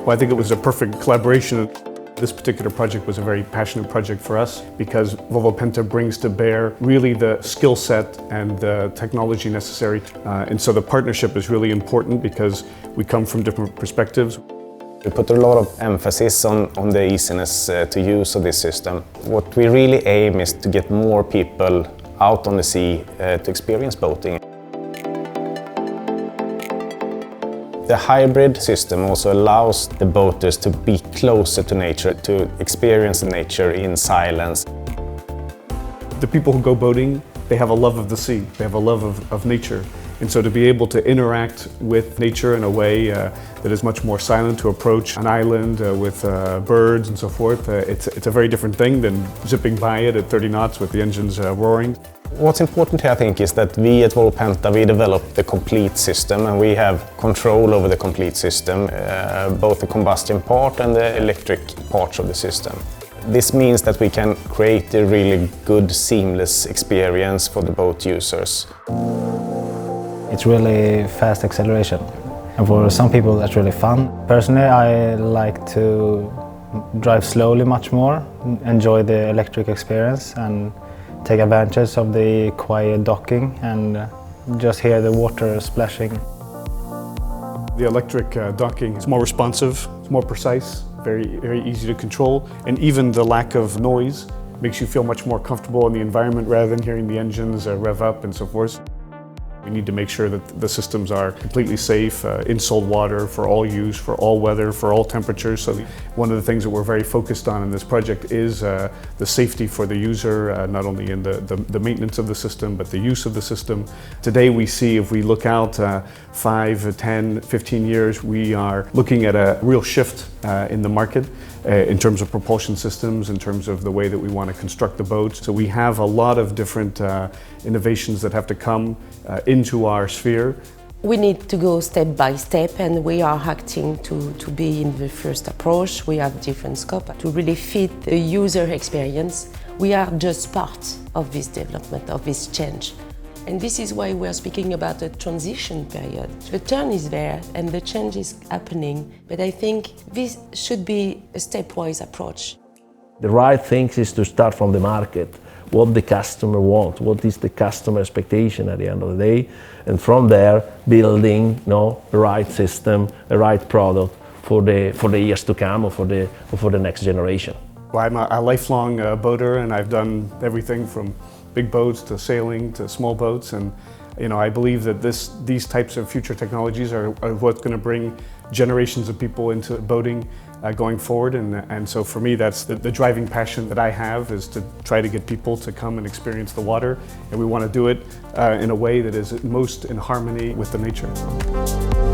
Well, I think it was a perfect collaboration. This particular project was a very passionate project for us because Volvo Penta brings to bear really the skill set and the technology necessary. And so the partnership is really important because we come from different perspectives. We put a lot of emphasis on the easiness to use of this system. What we really aim is to get more people out on the sea to experience boating. The hybrid system also allows the boaters to be closer to nature, to experience the nature in silence. The people who go boating, they have a love of the sea, they have a love of nature. And so to be able to interact with nature in a way that is much more silent, to approach an island with birds and so forth, it's a very different thing than zipping by it at 30 knots with the engines roaring. What's important here, I think, is that we at Volvo Penta, we developed the complete system and we have control over the complete system, both the combustion part and the electric parts of the system. This means that we can create a really good, seamless experience for the boat users. It's really fast acceleration, and for some people that's really fun. Personally, I like to drive slowly much more, enjoy the electric experience and take advantage of the quiet docking and just hear the water splashing. The electric docking is more responsive, it's more precise, very easy to control, and even the lack of noise makes you feel much more comfortable in the environment rather than hearing the engines rev up and so forth. We need to make sure that the systems are completely safe, in salt water, for all use, for all weather, for all temperatures. So one of the things that we're very focused on in this project is the safety for the user, not only in the maintenance of the system, but the use of the system. Today we see, if we look out 5, 10, 15 years, we are looking at a real shift in the market in terms of propulsion systems, in terms of the way that we want to construct the boat. So we have a lot of different innovations that have to come into our sphere. We need to go step by step, and we are acting to be in the first approach. We have different scope to really fit the user experience. We are just part of this development, of this change. And this is why we are speaking about a transition period. The turn is there and the change is happening, but I think this should be a stepwise approach. The right thing is to start from the market, what the customer wants, what is the customer expectation at the end of the day, and from there building the right system, the right product for the years to come or for the next generation. Well, I'm a lifelong boater, and I've done everything from big boats to sailing to small boats, and I believe that these types of future technologies are what's going to bring generations of people into boating going forward, and so for me that's the driving passion that I have, is to try to get people to come and experience the water, and we want to do it in a way that is most in harmony with the nature.